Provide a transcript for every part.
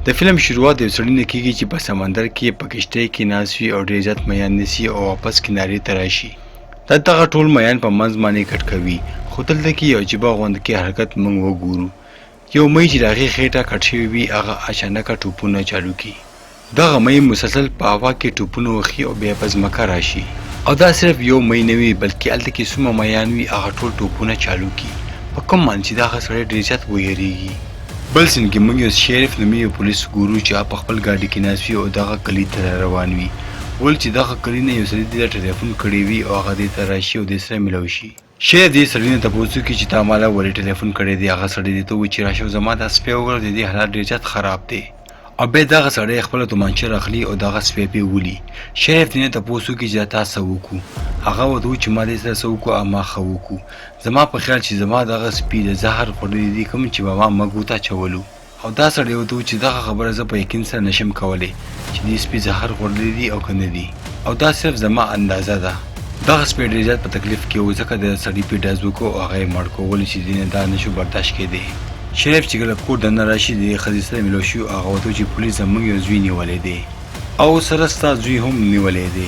د فلم شروعات د سړی نه کیږي چې په سمندر کې په کشتۍ کې ناست وي او ډېر زیات میان نیسي او واپس کنارې ته راشي. دغه ټول میان په منځ باندې کټ کوي، خو دلته کې یو عجیبه غوند کې حرکت موږ وګورو. یو مۍ چې د هغې خېټه کټ شوې وي هغه اچانکه ټوپونه چالو کړي. دغه مۍ مسلسل په هوا کې ټوپونه وخي او بیا په ځمکه راشي. او دا صرف یو مۍ نه وي بلکې هلته کې څومره میان وي هغه ټول ټوپونه چالو کړي. په کوم معنی چې دغه سړی ډېر زیات ویریږي. بل سین کې موږ یو شریف نومي یو پولیس ګورو چې په خپل ګاډي کې ناست وي او دغه کلي ته روان وي. ول چې دغه کلي نه یو سړي دې ټلیفون کړی وي او هغه دې ته راشي او دې سره ملو شي. شریف دې سړي نه تپوس وکړي چې تا ماله ولې ټلیفون کړی دی. هغه سړی دې ته ووایي چې راشه زما دا سپی وګوره د دې حالت ډېر زیات خراب دی. او بیا دغه سړی خپله تومانچه راخلي او دغه سپی پې ولي. شریف دې نه تپوس وکړي چې دا تا څه وکړو. هغه ورته ووایي چې ما دې سره څه وکړو او ما ښه وکړو. زما په خیال چې زما دغه سپي د زهر خوړلی دي کوم چې به ما مږو ته اچولو. او دا سړی ورته ووایي چې دغه خبره زه په یقین سره نشم کولی چې دې سپي زهر خوړلی دي او که نه دي، او دا صرف زما اندازه ده. دغه سپی ډېر زیات په تکلیف کې و ځکه د سړي پې ډز وکړو او هغه یې مړ کړو، ولې چې دې نه دا نشو برداشت کېدی. شریف چې کله کور دننه راشي د دې ښځې سره ملو شي هغه ورته وایي چې پولیس زموږ یو زوی نیولی دی او سره ستا زوی هم نیولی دی.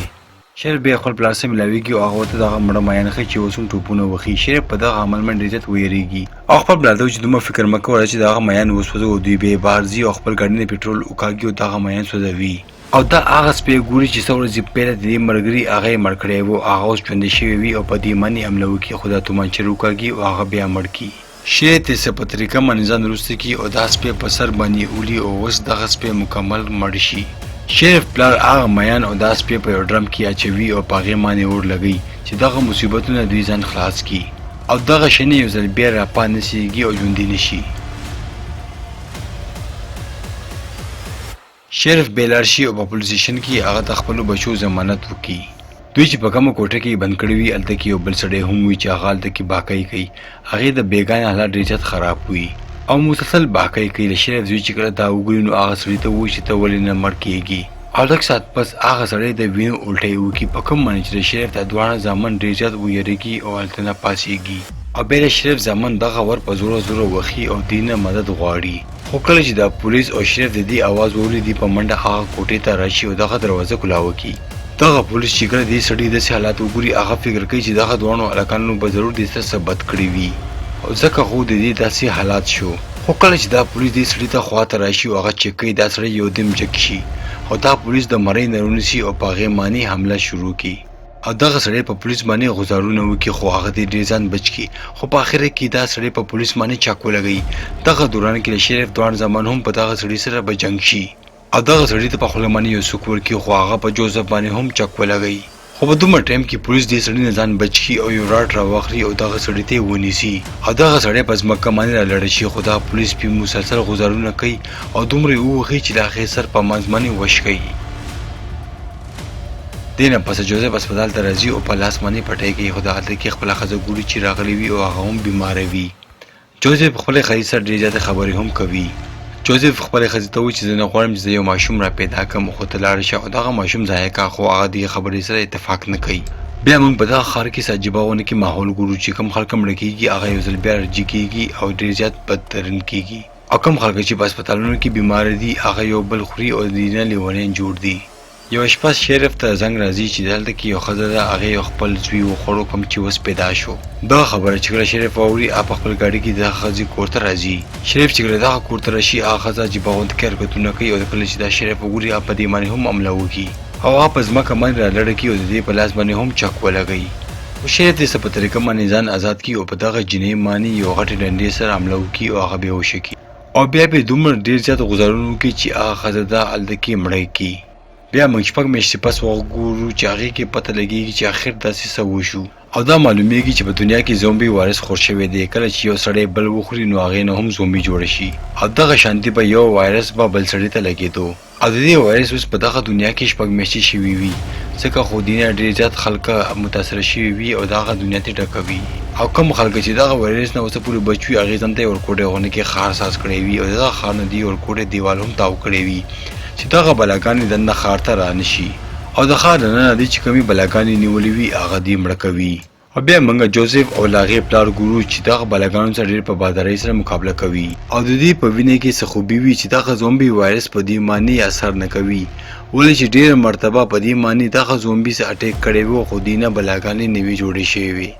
شریف بیا خپل پلار سره ملاویږي او هغه ورته دغه مړه میان ښیي چې اوس هم ټوپونه وخي. شریف په دغه عمل باندې ډېر زیات ویریږي او خپل پلار ته وایي چې دومره فکر مه کوه چې دغه میان وسوځو او دوی بیا بهر ځي او خپل ګاډي نه پټرول وکاږي او دغه میان سوځوي. او دا هغه سپی ګوري چې څو ورځې پهله د دې ملګري هغه یې مړ کړی و، هغه اوس ژوندی شوی وي او په دې باندې حمله وکړي خو دا تومانچه وکاږي او هغه بیا مړ کړي. شریف یې څه په طریقه باندې ځان وروسته کړي او دا سپی په سر باندې اولي او اوس دغه سپی مکمل مړ شي. شریف پلار هغه میان او دا سپی په یو ډرم کې اچوي او په هغې باندې اور لګوي چې دغه مصیبتونه دوی ځان خلاص کړي او دغه شنې یو ځل بیا راپا نسیږي او ژوندي نه شي. شریف بیا لاړ شي او په پولیس سټیشن کې هغه د خپلو بچو ضمانت وکړي. دوی چې په کومه کوټه کې بند کړي وي هلته کې یو بل سړی هم وي چې هغه هلته کې باکۍ کوي. هغې د بېګانه حالات ډېر زیات خراب وي او مسلسل باکۍ کوي. د شریف زوی چې کله دا وګوري نو هغه سړي ته ووایي چې ته ولې نه مړ کېږي. او لږ ساعت پس هغه سړی د وینو الټۍ وکړي په کوم معنی چې د شریف دا دواړه زامن ډېر زیات ویریږي او هلته نه پاڅېږي. او بیا د شریف زامن دغه ور په زوره زوره وخي او دوی نه مدد غواړي. خو کله چې دا پولیس او شریف د دې اواز واوري په منډه هغه کوټې ته راشي او دغه دروازه کلاوه کړي. دغه پولیس چې کله دې سړي داسې حالات وګوري هغه فکر کوي چې دغه دواړو هلکانو به ضرور دې څه بد کړي وي او ځکه خو د دې داسې حالات شو. خو کله چې دا پولیس دې سړي ته خواته راشي او هغه چک کوي دا سړی یو دم جګ شي او دا پولیس د مرۍ نه ونیسي او په هغې باندې حمله شروع کړي. او دغه سړی په پولیس باندې غزارونه وکړي خو هغه دې ډېر ځان بچ کړي. خو په اخره کې دا سړی په پولیس باندې چاک ولګوي. دغه دوران کې د شریف دواړه زامن هم په دغه سړي سره به جنګ شي او دغه سړي ته په خوله باندې یو څوک ورکړي خو هغه په جوزف باندې هم چاک ولګوي. خو په دومره ټایم کې پولیس دې سړي نه ځان بچ کړي او یو راډ راواخلي او دغه سړي ته یې ونیسي او دغه سړی په ځمکه باندې رالاړه شي. خو دا پولیس پې مسلسل غزارونه کوي او دومره یې ووهي چې د هغې سر په منځ باندې وشکوي. دې نه پس جوزف اسپتال ته راځي او په لاس باندې پټۍ کوي خو دغلته کې خپله ښځه ګوري چې راغلی وي او هغه هم بیماره وي. جوزف خپلې ښځې سره ډېرې زیاتې خبرې هم کوي. جوزف خپلې ښځې ته وایي چې زه نه غواړم چې زه یو ماشوم را پیدا کړم خو ته لاړه شه او دغه ماشوم ضایع کړه. خو هغه دې خبرې سره اتفاق نه کوي. بیا موږ په دغه ښار کې عجیبه غونې کې ماحول ګورو چې کوم خلک مړه کېږي هغه یو ځل بیا رجي کېږي او ډېر زیات بدترین کېږي او کوم خلک چې په هسپتالونو کې بیماره دي هغه یو بل خوري او د نه لیونیان جوړ دي. یو شپه شریف ته زنګ راځي چې دلته کې یو ښځه ده هغې یو خپل زوی وخوړو کوم چې اوس پیدا شو. دغه خبره چې کله شریف واوري په خپل ګاډي کې دغه ښځې کور ته راځي. شریف چې کله دغه کور ته راشي هغه ښځه عجیبه غوندې کې حرکتونه کوي او کله چې دا شریف وګوري په دې باندې هم حمله وکړي او هغه په ځمکه باندې رالاړه کړي او د دې په لاس باندې هم چاک ولګوي. خو شریف دې څه په طریقه باندې ځان ازاد کړي او په دغه جینۍ باندې یو غټې ډنډې سره حمله وکړي او هغه بېهوشه کړي او بیا به دومره ډېر زیات غزارونه وکړي چې هغه ښځه ده هلته کې مړه کړي. بیا موږ شپږ میاشتې پس وګورو چې هغې کې پته لګېږي چې اخر داسې څه وشو او دا معلومیږي چې په دنیا کې زومبي وایرس خور شوی دی. کله چې یو سړی بل وخوري نو هغې نه هم زومبي جوړه شي او دغه شانتي به یو وایرس به بل سړي ته لګېدو او د دې وایرس اوس په دغه دنیا کې شپږ میاشتې شوي وي ځکه خو دې نه ډېر زیات خلک متاثره شوي وي او دغه دنیا ته ډکوي. او کوم خلک چې دغه وایرس نه اوسه پورې بچ وي هغې ځان ته یې ورکوټې غونې کې ښار ساز کړی وي او دغه ښار نه دې ورکوټې دیوال هم تاو کړی وي چې دغه بلاګانې دننه ښار ته رانشي او د ښار دننه دې چې کومې بلاګانې نیولې وي هغه دې مړه کوي او بیا موږ جوزف او لاغې پلار ګورو چې دغه بلاګانو سره ډېر په بادارۍ سره مقابله کوي او د دې په وینې کې څه خوبي وي چې دغه زومبي وایرس په دې معنی اثر نه کوي ولې چې ډېره مرتبه په دې معنی دغه زومبي سره اټیک کړی وو خو دینه بلاګانې نوي جوړې شوې وي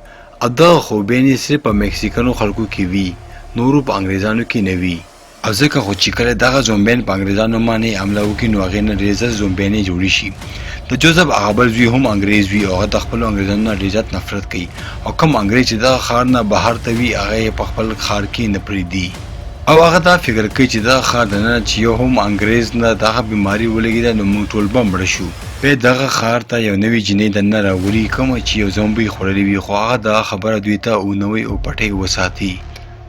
او دغه خوبینې صرف په میکسیکنو خلکو کې وي نورو په انګریزانو کې نه وي او ځکه خو چې کله دغه زومبین په انګریزانو باندې حمله وکړي نو هغې نه ډېر زیات زومبینې جوړې شي د جوزف هغه بل زوی هم انګریز وي او هغه د خپلو انګریزانو نه ډېر زیات نفرت کوي او کوم انګریز چې دغه ښار نه بهر ته وي هغه یې په خپل ښار کې نه پرېږدي او هغه دا فکر کوي چې دغه ښار دننه چې یو هم انګریز نه دغه بیماري ولګېده نو موږ ټول به مړه شو بیا دغه ښار ته یو نوې جینۍ دننه راولي کومه چې یو زومبي خوړلی وي خو هغه دغه خبره دوی ته اونوي او پټۍ وساتي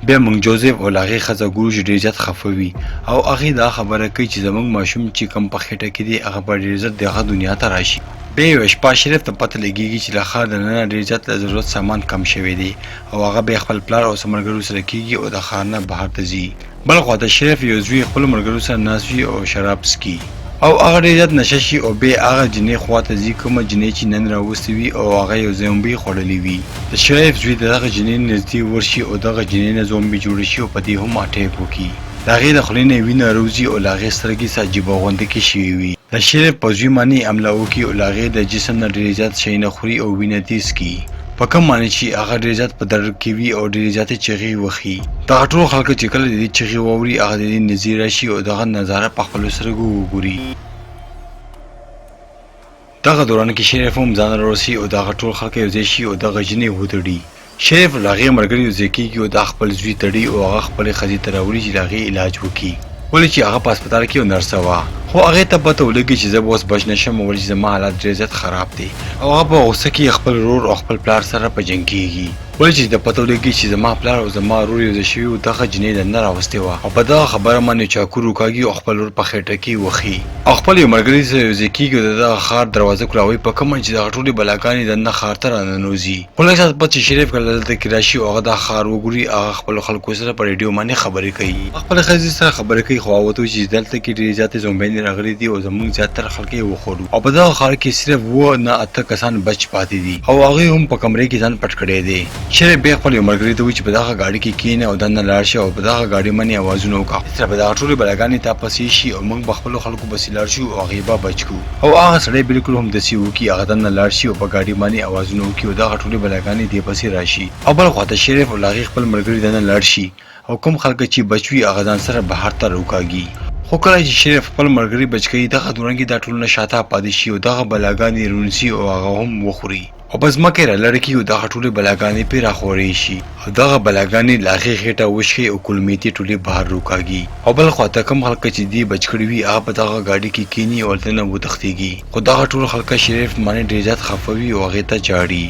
بیا موږ جوزف او لاغې ښځه ګورو چې ډېر زیات خفه وي او هغې دا خبره کوي چې زموږ ماشوم چې کوم په خېټه کې دی هغه به ډېر زیات دغه دنیا ته راشي بیا یوه شپه شریف ته پته لګېږي چې له ښار دننه ډېر زیات د ضرورت سامان کم شوی دی او هغه بیا خپل پلار او ملګرو سره کېږي او د ښار نه بهر ته ځي بل خوا ته شریف یو زوی خپلو ملګرو سره ناست وي او شراب څکي او هغه ډېر زیات نشه شي او بیا هغه جینۍ خوا ته ځي کومه جینۍ چې نن راوستې وي او هغه یو زومبي خوړلی وي د شریف زوی د دغه جینۍ نږدې ورشي او دغه جینۍ نه زومبي جوړه شي او په دې هم اټیک وکړي د هغې د خولې نه وینه راوځي او له هغې سترګې څخه عجیبه غوندکې شوي وي د شریف په زوی باندې حمله وکړي او له هغې د جسم نه ډېر زیات شیونه خوري او وینه تیز کړي په کوم معنی چې هغه ډېر زیات په درد کې وي او ډېرې زیاتې چغې وخي دغه ټول خلکو چې کله د دې چغې واوري هغه د دې نږدې راشي او دغه نظاره په خپلو سترګو وګوري دغه دوران کې شریف هم ځان راورسي او دغه ټول خلک یو ځای شي او دغه جینۍ وتړي شریف له هغې ملګري یو ځای کېږي او دا خپل زوی تړي او هغه خپلې ښځې ته راوړي چې د هغې علاج وکړي ولې چې هغه په هسپتال کې یو نرسه وه خو هغې ته پته ولګي چې زه به اوس بچ نه شم ولې چې زما حالت ډېر زیات خراب دی او هغه په غوسه کې خپل ورور او خپل پلار سره په جنګ کېږي ولې چې د پته ولګي چې زما پلار او زما ورور یو ځای شوي و دغه جینۍ دننه راوستې وه او په دغه خبره باندې چاقو روکاږي او خپل ورور په خېټه کې وخي او خپل یو ملګري سره یو ځای کېږي او د دغه ښار دروازه کلاوي په کومه چې دغه ټولې بلاګانې دننه ښار ته راننوځي خو لږ ساعت پس چې شریف کله دلته کې راشي او هغه دا ښار وګوري هغه خپلو خلکو سره په ریډیو باندې خبرې کوي خپلې ښځې سره خبرې کوي خو هغه ورته وایي چې دلته کې ډېرې زیاتې زومبیانې راغلي دي او زموږ زیاتره خلک یې وخوړو او په دغه ښار کې صرف 7 نه 8 کسان بچ پاتې دي او هغوی هم په کمرې کې ځان پټ کړی دی شریف بیا خپل یو ملګري ته وایي چې په دغه ګاډي کې کښېنه او دننه لاړ شي او په دغه ګاډي باندې اوازونه وکړه سره به دغه ټولې بلاګانې تا پسې شي او موږ به خپلو خلکو پسې لاړ شو او هغې به بچ کړو او هغه سړی بلکل هم داسې وکړي هغه دننه لاړ شي او په ګاډي باندې اوازونه وکړي او دغه ټولې بلاګانې دې پسې راشي او بل خوا ته شریف او هغې خپل ملګري دننه لاړ شي او کوم خلک چې بچ وي هغه ځان سره بهر ته راوکاږي خو کله چې شریف خپل ملګري بچ کوي دغه دوران کې دا ټولونه شاته پاتې شي او دغه بلاګانې رونسي او هغه هم وخوري او په ځمکه یې رالړې کړي او دغه ټولې بلاګانې پرې راخورې شي او دغه بلاګانې له هغې خېټه وشخي او کلمې تې ټولې بهر روکاږي او بل خوا ته کوم خلک چې دې بچ کړي وي هغه په دغه ګاډي کې کښېني او هلته نه وتښتېږي خو دغه ټول خلک شریف باندې ډېر زیات خفه وي او هغې ته ژاړي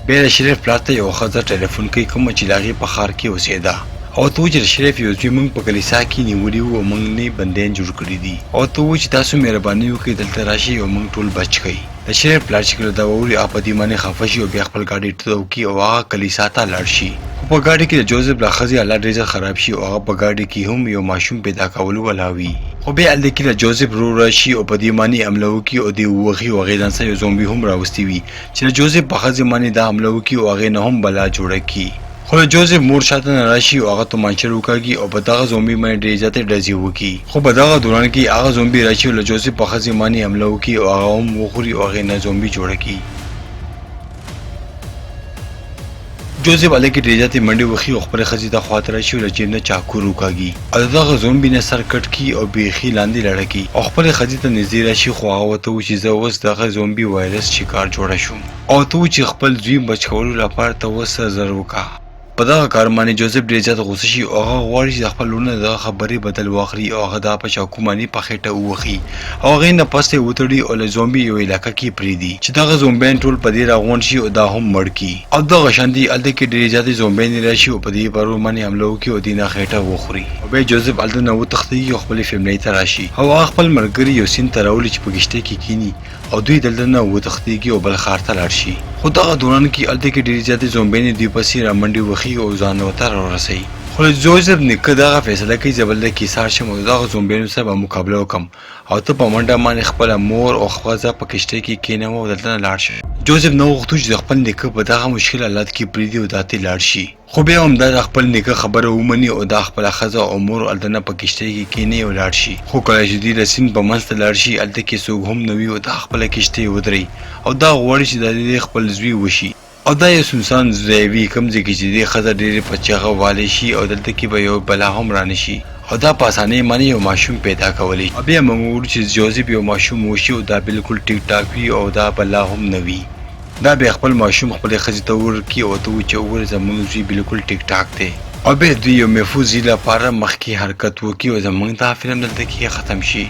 بیا د شریف پلار ته یوه ښځه ټلیفون کوي کومه چې له هغې په ښار کې اوسېده او ته وایي چې شریف یو زوی موږ په کلیسا کې نیولي وو او موږ نه بندیان جوړ کړي دي او ته وایي چې تاسو مهرباني وکړئ دلته راشئ او موږ ټول بچ کړئ د شریف پلار چې کله دا واوري هغه په دې باندې خفه شي او بیا خپل ګاډي ټوته وکړي او هغه کلیسا ته لاړ شي خو په ګاډي کې د جوزف له ښځې حالت ډېر زیات خراب شي او هغه په ګاډي کې هم یو ماشوم پیدا کولو ولا وي خو بیا هلته کې د جوزف ورور راشي او په دې باندې حمله وکړي او دې ووهي او هغې ځان سره یو زومبي هم راوستي وي چې د جوزف په ښځې باندې دا حمله وکړي او هغې نه هم بلا جوړه کړي خو د جوزف مور شاته نه راشي او هغه تومانچه روکاږي او په دغه زومبي باندې ډېرې زیاتې ډزې وکړي خو په دغه دوران کې هغه زومبي راشي او له جوزف په ښځې باندې حمله وکړي او هغه هم وخوري او هغې نه زومبي جوړه کړي جوزف هلته کې ډېرې زیاتې منډې وهي او خپلې ښځې ته خواته راشي او له جیب نه چاقو روکاږي او د دغه زومبي نه سر کټ کړي او بیخي لاندې لړه کړي او خپلې ښځې ته نږدې راشي خو هغه ورته وایي چې زه اوس دغه زومبي وایرس شکار جوړه شوم او ته وایي چې خپل زوی بچ کولو لپاره ته اوس زر وکړه په دغه کار باندې جوزف ډېر زیات غوسه شي او هغه غواړي چې د خپل ورور نه دغه خبرې بدل واخلي او هغه دا په چاقو باندې په خېټه ووهي او هغې نه پس یې وتړي او له زومبي یو علاقه کې پرېږدي چې دغه زومبیان ټول په دې راغونډ شي او دا هم مړ کړي او دغه شانتې هلته کې ډېرې زیاتې زومبیانې راشي او په دې ورور باندې حمله وکړي او دې نه خېټه وخوري او بیا جوزف هلته نه وتښتېږي او خپلې فیملۍ ته راشي او هغه خپل ملګري یو سیند ته راولي چې په کښتۍ کې کښېني او دوی دلته نه وتښتېږي او بل ښار ته لاړ شي خو دغه دوران کې هلته کې ډېرې زیاتې زومبیانې دوی پسې رامنډې وهي او ځان ورته راورسوي خو جوزف نیکه دغه فیصله کوي زه به دلته کیسار شم او دغه زومبیانو سره به مقابله وکړم او ته په منډه باندې خپله مور او ښځه په کښتۍ کې کښېنوه او دلته نه لاړ شه. جوزف نه غوښتل چې د خپل نیکه په دغه مشکل حالت کې پرېږدي او دا ته لاړ شي، خو بیا هم دا د خپل نیکه خبره ومني او دا خپله ښځه او مور هلته نه په کښتۍ کې کښېني او لاړ شي. خو کله چې دوی د سیند په منځ ته لاړ شي هلته کې څوک هم نه وي او دا خپله کښتۍ ودروي او دا غواړي چې د دې خپل زوی وشي او دا یو سنسان ځای وي کوم ځای کې چې دې ښځه ډېرې په چغه والی شي او دلته کې به یو بلا هم رانشي او دا په اسانۍ باندې یو ماشوم پیدا کولی او بیا موږ وګورو چې جوزف یو ماشوم وشي او دا بالکل ټیک ټاک وي او دا بلا هم نه وي. دا بیا خپل ماشوم خپلې ښځې ته ورکړي او ته وایي چې وګوره زموږ زوی بالکل ټیک ټاک دی او بیا دوی یو محفوظ ځای لپاره مخکې حرکت وکړي او زموږ دا فلم دلته کې ختم شي.